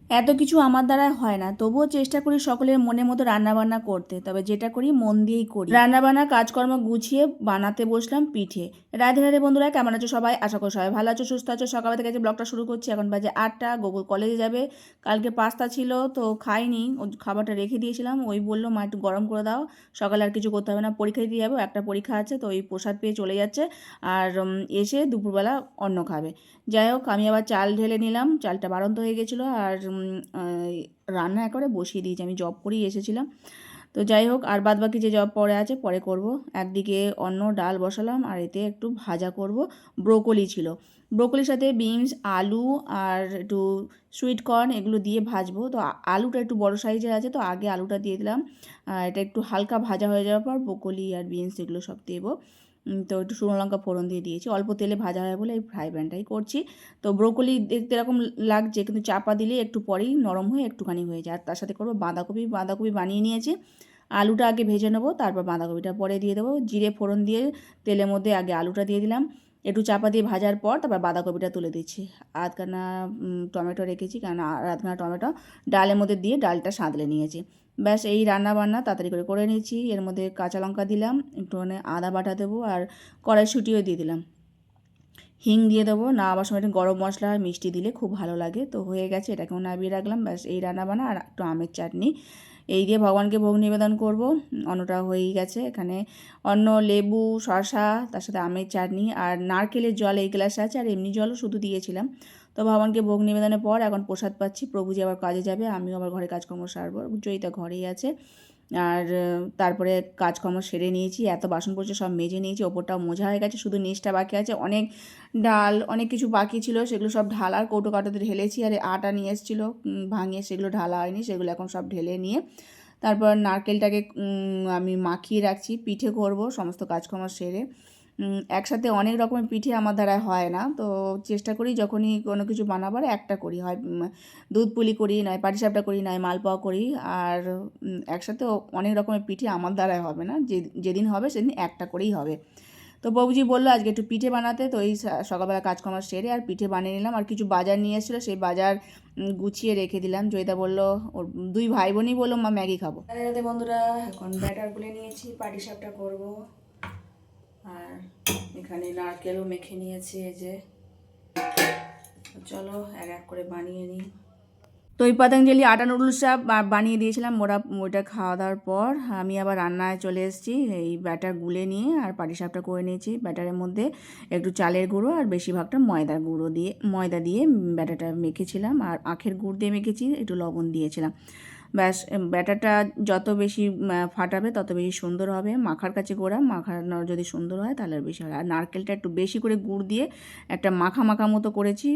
এত কিছু আমার দ্বারা হয় না, তবুও চেষ্টা করি সকলের মনের মতো রান্নাবান্না করতে। তবে যেটা করি মন দিয়েই করি। রান্নাবান্না কাজকর্ম গুছিয়ে বানাতে বসলাম পিঠে। রাধে রাধে বন্ধুরা, কেমন আছো সবাই? আশা করি সবাই ভালো আছো, সুস্থ আছো। সকাল থেকে যে ব্লগটা শুরু করছি, এখন বাজে 8টা। গোকুল কলেজে যাবে। কালকে পাস্তা ছিল তো খাইনি, ও খাবারটা রেখে দিয়েছিলাম। ওই বললো মা একটু গরম করে দাও, সকালে আর কিছু করতে হবে না, পরীক্ষা দিতে যাবো, একটা পরীক্ষা আছে। তো ওই প্রসাদ পেয়ে চলে যাচ্ছে। আর এসে দুপুরবেলা অন্ন খাবে। যাই হোক, আমি আবার চাল ঢেলে নিলাম, চালটা বাড়ন্ত হয়ে গেছিলো। আর রান্না একেবারে বসিয়ে দিয়েছি, আমি জব করেই এসেছিলাম। তো যাই হোক, আর বাদ বাকি যে জব পরে আছে পরে করব। একদিকে অন্য ডাল বসালাম, আর এতে একটু ভাজা করব। ব্রোকলি ছিল, ব্রোকলির সাথে বিনস, আলু আর একটু সুইট কর্ন এগুলো দিয়ে ভাজবো। তো আলুটা একটু বড় সাইজের আছে, তো আগে আলুটা দিয়ে দিলাম। এটা একটু হালকা ভাজা হয়ে যাওয়ার পর ব্রোকলি আর বিনস এগুলো সব দেবো। তো একটু শুকনো লঙ্কা ফোড়ন দিয়ে দিয়েছি, অল্প তেলে ভাজা হয় বলে এই ফ্রাই প্যানটাই করছি। তো ব্রোকলি দেখতে এরকম লাগছে, কিন্তু চাপা দিলে একটু পরেই নরম হয়ে একটুখানি হয়ে যায়। আর তার সাথে করবো বাঁধাকপি, বাঁধাকপি বানিয়ে নিয়েছি। আলুটা আগে ভেজে নেবো, তারপর বাঁধাকপিটা পরে দিয়ে দেবো। জিরে ফোড়ন দিয়ে তেলের মধ্যে আগে আলুটা দিয়ে দিলাম, একটু চাপা দিয়ে ভাজার পর তারপর বাঁধাকপিটা তুলে দিচ্ছি। আধখানা টমেটো রেখেছি, কারণ আধখানা টমেটো ডালের মধ্যে দিয়ে ডালটা সাঁতলে নিয়েছি। ব্যাস, এই রান্না বান্না তাড়াতাড়ি করে করে নিচ্ছি। এর মধ্যে কাঁচা লঙ্কা দিলাম, একটুখানি আদা বাটা দেবো, আর কড়াইশুঁটিও দিয়ে দিলাম। হিং দিয়ে দেবো, না আবার সময় গরম মশলা আর মিষ্টি দিলে খুব ভালো লাগে। তো হয়ে গেছে, এটাকেও নামিয়ে রাখলাম। ব্যাস, এই রান্নাবান্না আর একটু আমের চাটনি, এই দিয়ে ভগবানকে ভোগ নিবেদন করব। অন্নটা হয়েই গেছে। এখানে অন্ন, লেবু, শসা, তার সাথে আমের চাটনি আর নারকেলের জল এই গ্লাসে আছে, আর এমনি জলও শুধু দিয়েছিলাম। তো ভগবানকে ভোগ নিবেদনের পর এখন প্রসাদ পাচ্ছি। প্রভুজি আবার কাজে যাবে, আমিও আবার ঘরে কাজকর্ম সারবো। জয়িতা ঘরেই আছে। আর তারপরে কাজকর্ম সেরে নিয়েছি, এত বাসন পড়ছে সব মেজে নিয়েছি, ওপরটাও মোজা হয়ে গেছে, শুধু নিচটা বাকি আছে। অনেক ডাল, অনেক কিছু বাকি ছিল, সেগুলো সব ঢালার কৌটো কাটোতে ঢেলেছি। আর আটা নিয়ে এসেছিলো ভাঙিয়ে, সেগুলো ঢালা হয়নি, সেগুলো এখন সব ঢেলে নিয়ে তারপর নারকেলটাকে আমি মাখিয়ে রাখছি। পিঠে করব সমস্ত কাজকর্ম সেরে। একসাথে অনেক রকমের পিঠে আমার দ্বারা হয় না, তো চেষ্টা করি যখনই কোনো কিছু বানাবার একটা করি, হয় দুধ পুলি করি, নয় পাটিসাপটা করি, নয় মালপোয়া করি। আর একসাথে অনেক রকমের পিঠে আমার দ্বারাই হবে না, যেদিন হবে সেদিন একটা করেই হবে। তো বাবুজি বললো আজকে একটু পিঠে বানাতে, তো এই সকালবেলা কাজকর্ম সেরে আর পিঠে বানিয়ে নিলাম। আর কিছু বাজার নিয়ে এসেছিলো, সেই বাজার গুছিয়ে রেখে দিলাম। জয়িতা বললো, ওর দুই ভাই বোনই বললো মা ম্যাগি খাবো। রাতে বন্ধুরা, এখন ব্যাটার গুলে নিয়েছি, পাটিসাপটা করব। আর এখানে নারকেলও মেখে নিয়েছি, এই যে। চলো এক এক করে বানিয়ে নিই। তো ওই পতঞ্জলি আটা নুডলসটা বানিয়ে দিয়েছিলাম, ওটা খাওয়া দাওয়ার পর আমি আবার রান্নায় চলে এসেছি। এই ব্যাটার গুলে নিয়ে আর পাটিসাপটা করে নিয়েছি। ব্যাটারের মধ্যে একটু চালের গুঁড়ো আর বেশিরভাগটা ময়দা দিয়ে ব্যাটারটা মেখেছিলাম। আর আখের গুড় দিয়ে মেখেছি, একটু লবণ দিয়েছিলাম। ব্যাস, ব্যাটারটা যত বেশি ফাটাবে তত বেশি সুন্দর হবে। মাখার কাছে গোড়া, মাখানো যদি সুন্দর হয় তাহলে আর বেশি হয়। আর নারকেলটা একটু বেশি করে গুড় দিয়ে একটা মাখা মাখা মতো করেছি,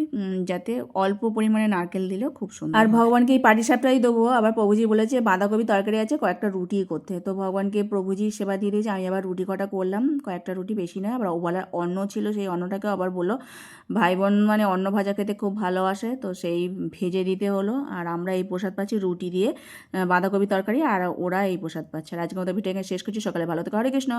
যাতে অল্প পরিমাণে নারকেল দিলেও খুব সুন্দর। আর ভগবানকে এই পাটিসাপটাই দেবো। আবার প্রভুজি বলেছে বাঁধাকপি তরকারি আছে, কয়েকটা রুটি করতে। তো ভগবানকে প্রভুজির সেবা দিয়ে দিয়েছি, আমি আবার রুটি কটা করলাম, কয়েকটা রুটি, বেশি নয়। আবার ওবেলার অন্ন ছিল, সেই অন্নটাকেও আবার বললো ভাই বোন মানে অন্ন ভাজা খেতে খুব ভালোবাসে, তো সেই ভেজে দিতে হলো। আর আমরা এই প্রসাদ পাচ্ছি রুটি দিয়ে বাঁধাকপি তরকারি, আর ওরা এই প্রসাদ পাচ্ছে। আর আজকে মতো ভিডিও শেষ করছি। সকালে ভালো থেকো, হরে কৃষ্ণ।